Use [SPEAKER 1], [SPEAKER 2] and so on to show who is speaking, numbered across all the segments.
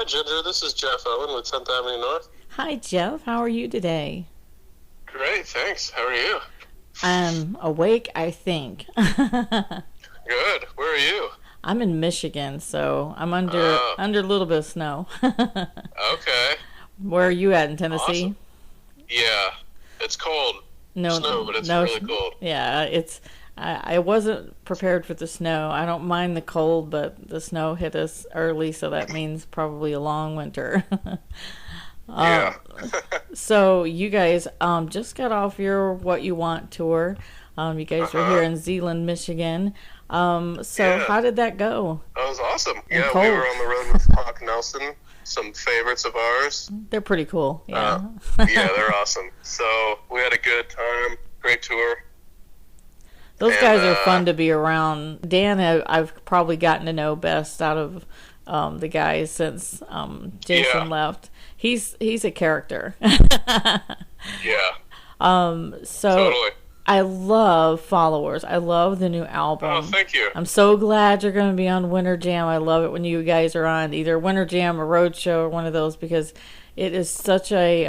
[SPEAKER 1] Hi, Ginger. This is Jeff Owen with 10th Avenue North.
[SPEAKER 2] Hi, Jeff. How are you today?
[SPEAKER 1] Great, thanks. How are you?
[SPEAKER 2] I'm awake, I think.
[SPEAKER 1] Good. Where are you?
[SPEAKER 2] I'm in Michigan, so I'm under
[SPEAKER 1] Oh,
[SPEAKER 2] under a little bit of snow.
[SPEAKER 1] okay.
[SPEAKER 2] Where are you at in Tennessee?
[SPEAKER 1] Awesome. Yeah, it's cold.
[SPEAKER 2] No,
[SPEAKER 1] Snow, but it's
[SPEAKER 2] no.
[SPEAKER 1] really cold.
[SPEAKER 2] Yeah, it's. I wasn't prepared for the snow. I don't mind the cold, but the snow hit us early, so that means probably a long winter.
[SPEAKER 1] Yeah.
[SPEAKER 2] um, so you guys just got off your What You Want tour. You guys were here
[SPEAKER 1] Uh-huh.
[SPEAKER 2] in Zeeland, Michigan. So
[SPEAKER 1] Yeah,
[SPEAKER 2] how did that go?
[SPEAKER 1] that was awesome.
[SPEAKER 2] And
[SPEAKER 1] Yeah, we were
[SPEAKER 2] cold.
[SPEAKER 1] on the road with Hawk Nelson, some favorites of ours.
[SPEAKER 2] They're pretty cool.
[SPEAKER 1] Uh,
[SPEAKER 2] Yeah.
[SPEAKER 1] yeah, they're awesome. So we had a good time, great tour,
[SPEAKER 2] Those
[SPEAKER 1] and
[SPEAKER 2] guys are fun to be around. Dan, I've probably gotten to know best out of the guys since
[SPEAKER 1] yeah,
[SPEAKER 2] Jason left. He's a character.
[SPEAKER 1] yeah,
[SPEAKER 2] So
[SPEAKER 1] totally.
[SPEAKER 2] I love Followers. I love the new
[SPEAKER 1] Oh,
[SPEAKER 2] album.
[SPEAKER 1] thank you.
[SPEAKER 2] I'm so glad you're going to be on Winter Jam. I love it when you guys are on either Winter Jam or Roadshow or one of those because it is such a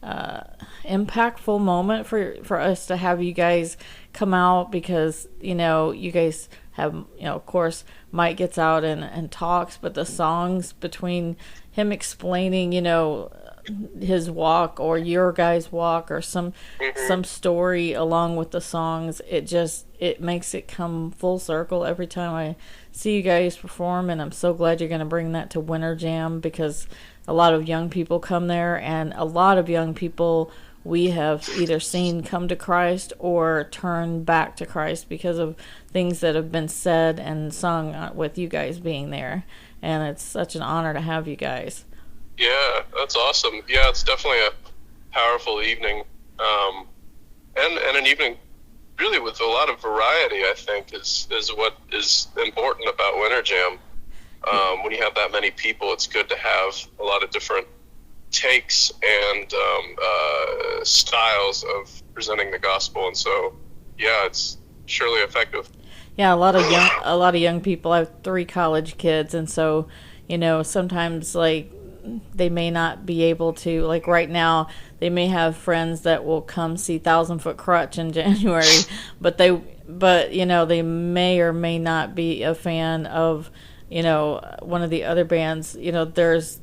[SPEAKER 2] uh, impactful moment for us to have you guys come out because you guys have of course Mike gets out and talks, but the songs between him explaining his walk or your guys walk or some
[SPEAKER 1] Hmm.
[SPEAKER 2] story along with the songs, it makes it come full circle every time I see you guys perform. And I'm so glad you're going to bring that to Winter Jam because a lot of young people come there, and a lot of young people we have either seen come to Christ or turn back to Christ because of things that have been said and sung with you guys being there. And it's such an honor to have you guys.
[SPEAKER 1] Yeah, that's awesome. Yeah, it's definitely a powerful evening, and an evening really with a lot of variety. I think is what is important about Winter Jam. When you have that many people, it's good to have a lot of different takes and styles of presenting the gospel, and so yeah, it's surely effective.
[SPEAKER 2] Yeah, a lot of young people. I have three college kids, and so sometimes like they may not be able to like right now. They may have friends that will come see Thousand Foot Crutch in January, but they may or may not be a fan of one of the other bands. There's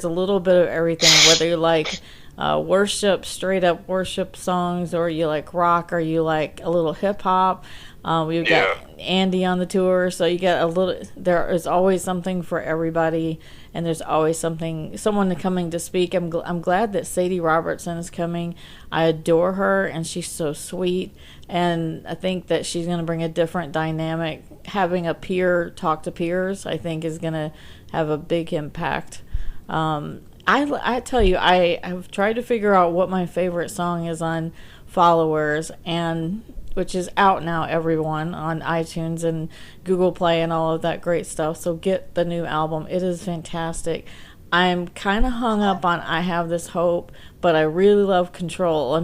[SPEAKER 2] a little bit of everything, whether you like worship, straight up worship songs, or you like rock, or you like a little hip hop. We've got
[SPEAKER 1] Yeah,
[SPEAKER 2] Andy on the tour, so you got a little. There is always something for everybody, and there's always someone coming to speak. I'm glad that Sadie Robertson is coming. I adore her, and she's so sweet, and I think that she's going to bring a different dynamic. Having a peer talk to peers, I think, is going to have a big impact. I tell you, I have tried to figure out what my favorite song is on Followers, and which is out now, everyone, on iTunes and Google Play and all of that great stuff. So get the new album. It is fantastic. I'm kind of hung up on I Have This Hope, but I really love Control.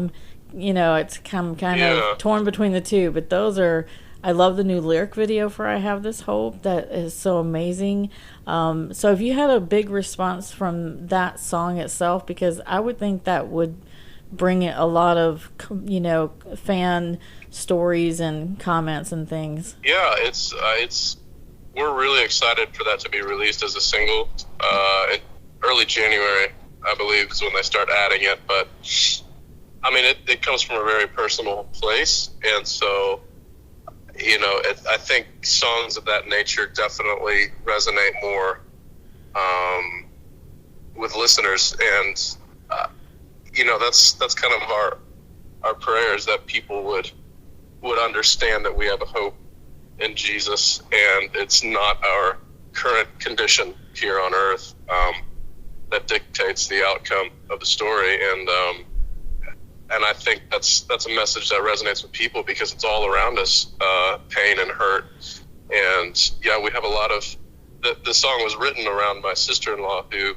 [SPEAKER 2] It's kind
[SPEAKER 1] yeah.
[SPEAKER 2] of torn between the two, but those are. I love the new lyric video for I Have This Hope. That is so amazing. So if you had a big response from that song itself, because I would think that would bring it a lot of, fan stories and comments and things.
[SPEAKER 1] Yeah, it's we're really excited for that to be released as a single. In early January, I believe, is when they start adding it. But I mean, it comes from a very personal place, and so I think songs of that nature definitely resonate more with listeners, and that's kind of our prayers that people would understand that we have a hope in Jesus, and it's not our current condition here on earth that dictates the outcome of the story. And I think that's a message that resonates with people because it's all around us, pain and hurt. And yeah, we have a lot of the song was written around my sister-in-law who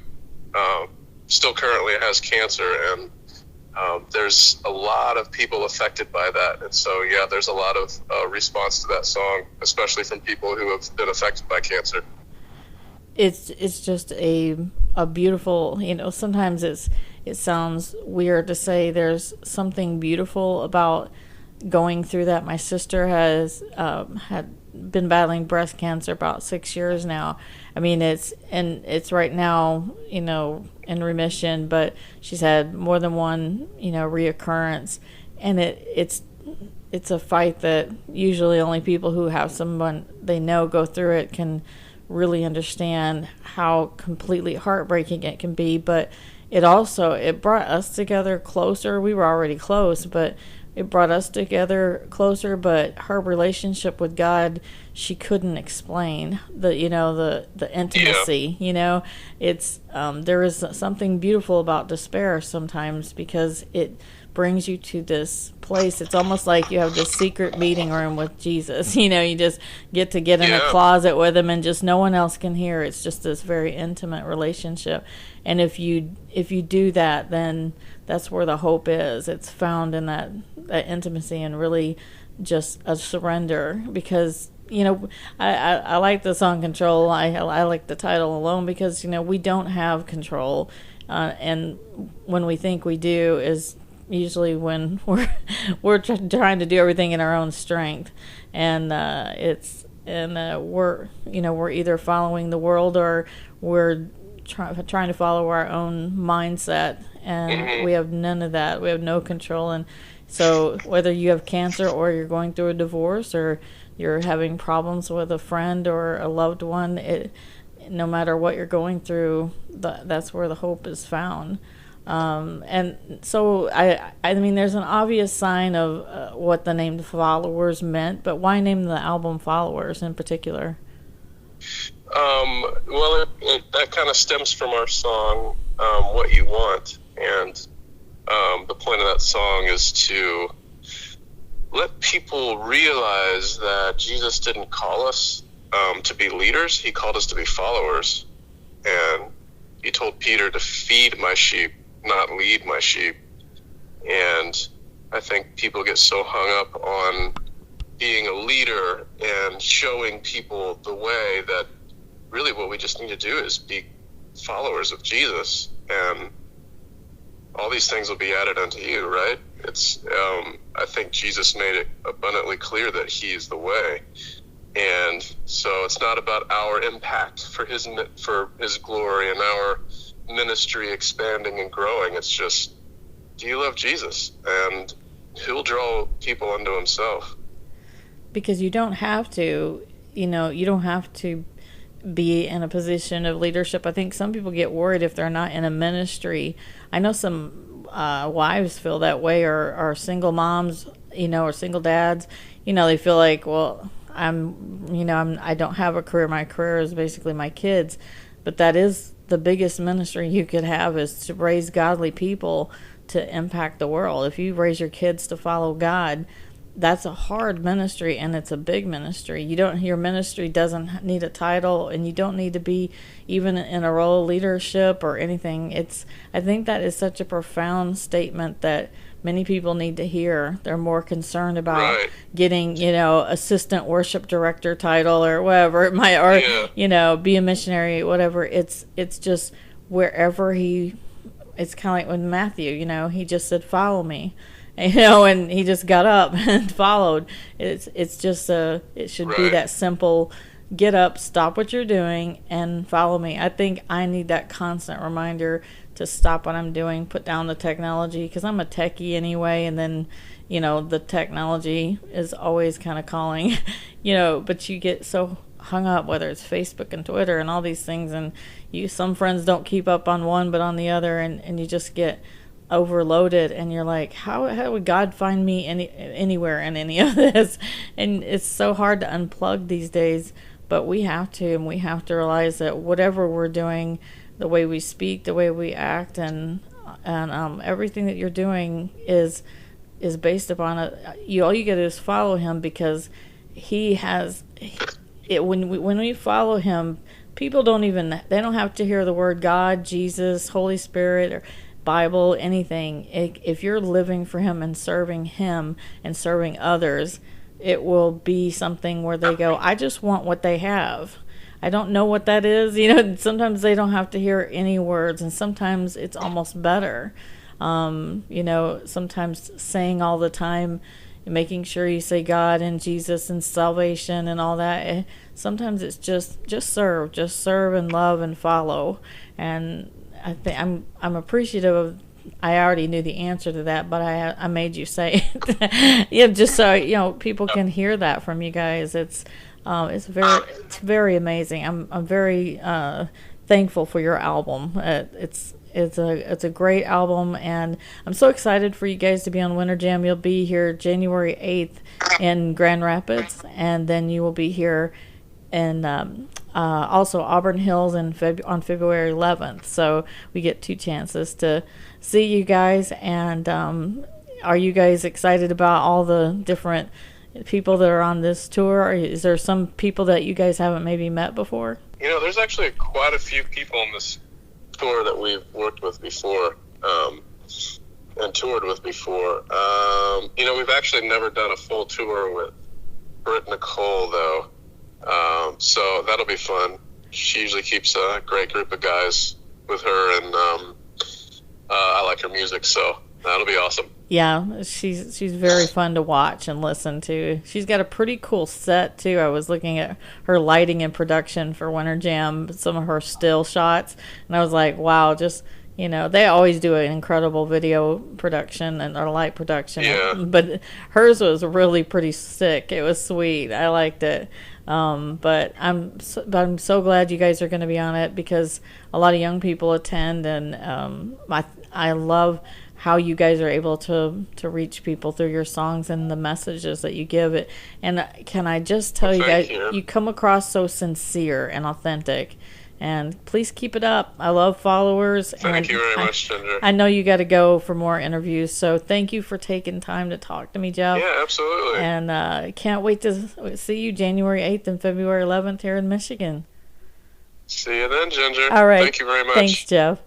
[SPEAKER 1] still currently has cancer, and there's a lot of people affected by that. And so, yeah, there's a lot of response to that song, especially from people who have been affected by cancer.
[SPEAKER 2] it's just a beautiful, sometimes it sounds weird to say there's something beautiful about going through that. My sister has had been battling breast cancer about 6 years now. I mean, it's right now, in remission, but she's had more than one, reoccurrence, and it's a fight that usually only people who have someone they know go through it can really understand how completely heartbreaking it can be. But it brought us together closer. We were already close, but it brought us together closer. But her relationship with God, she couldn't explain the intimacy. It's there is something beautiful about despair sometimes, because it brings you to this place. It's almost like you have this secret meeting room with Jesus. You just get in a closet with him, and just no one else can hear. It's just this very intimate relationship. And if you do that, then that's where the hope is. It's found in that intimacy, and really just a surrender. Because I like the song Control. I like the title alone, because we don't have control, and when we think we do is usually when we're trying to do everything in our own strength, and we're either following the world, or we're trying to follow our own mindset, and we have none of that. We have no control. And so whether you have cancer, or you're going through a divorce, or you're having problems with a friend or a loved one, no matter what you're going through, that's where the hope is found. And so I mean, there's an obvious sign of what the name Followers meant, but why name the album Followers in particular?
[SPEAKER 1] Well, that kind of stems from our song, What You Want. And the point of that song is to let people realize that Jesus didn't call us to be leaders. He called us to be followers. And he told Peter to feed my sheep, not lead my sheep. And I think people get so hung up on being a leader and showing people the way, that really what we just need to do is be followers of Jesus, and all these things will be added unto you, right? It's I think Jesus made it abundantly clear that he is the way. And so it's not about our impact for his glory and our ministry expanding and growing. It's just, do you love Jesus? And he'll draw people unto himself.
[SPEAKER 2] Because you don't have to, you don't have to be in a position of leadership. I think some people get worried if they're not in a ministry. I know some wives feel that way, or single moms, or single dads. They feel like, well, I don't have a career. My career is basically my kids. But that is the biggest ministry you could have, is to raise godly people to impact the world. If you raise your kids to follow God, that's a hard ministry, and it's a big ministry. Your ministry doesn't need a title, and you don't need to be even in a role of leadership or anything. I think that is such a profound statement that many people need to hear. They're more concerned about getting, assistant worship director title or whatever it might, or be a missionary, whatever. It's just wherever it's kind of like with Matthew, he just said, follow me. And he just got up and followed. It's just it should be that simple. Get up, stop what you're doing, and follow me. I think I need that constant reminder to stop what I'm doing, put down the technology, because I'm a techie anyway, and then, the technology is always kind of calling, but you get so hung up, whether it's Facebook and Twitter and all these things, and some friends don't keep up on one but on the other, and you just get overloaded, and you're like, how would God find me anywhere in any of this? And it's so hard to unplug these days, but we have to, and we have to realize that whatever we're doing, the way we speak, the way we act, and everything that you're doing is based upon it. All you get is follow him, because he has it. When we follow him, people they don't have to hear the word God, Jesus, Holy Spirit, or Bible, anything. If you're living for him and serving others, it will be something where they go, I just want what they have. I don't know what that is. You know, sometimes they don't have to hear any words, and sometimes it's almost better. You know, sometimes saying all the time, making sure you say God and Jesus and salvation and all that. Sometimes it's just serve and love and follow. And I think I'm appreciative of. I already knew the answer to that, but I made you say it. Yeah, just so you know, people can hear that from you guys. It's very amazing. I'm very thankful for your album. It's a great album, and I'm so excited for you guys to be on Winter Jam. You'll be here January 8th in Grand Rapids, and then you will be here in also Auburn Hills on February 11th. So we get 2 chances to see you guys. And are you guys excited about all the different people that are on this tour? Or is there some people that you guys haven't maybe met before?
[SPEAKER 1] You know, there's actually quite a few people on this tour that we've worked with before and toured with before. You know, we've actually never done a full tour with Britt Nicole, though. So that'll be fun. She usually keeps a great group of guys with her, and I like her music, so that'll be awesome.
[SPEAKER 2] Yeah, she's very fun to watch and listen to. She's got a pretty cool set too. I was looking at her lighting and production for Winter Jam, some of her still shots, and I was like, wow, just, you know, they always do an incredible video production and or light production.
[SPEAKER 1] Yeah.
[SPEAKER 2] But hers was really pretty sick. It was sweet. I liked it. But I'm so glad you guys are going to be on it, because a lot of young people attend, and I love how you guys are able to reach people through your songs and the messages that you give it. And can I just tell you guys, you come across so sincere and authentic. And please keep it up. I love followers.
[SPEAKER 1] Thank you very much, Ginger.
[SPEAKER 2] I know you got to go for more interviews, so thank you for taking time to talk to me, Jeff.
[SPEAKER 1] Yeah, absolutely.
[SPEAKER 2] And can't wait to see you January 8th and February 11th here in Michigan.
[SPEAKER 1] See you then, Ginger.
[SPEAKER 2] All right.
[SPEAKER 1] Thank you very much.
[SPEAKER 2] Thanks, Jeff.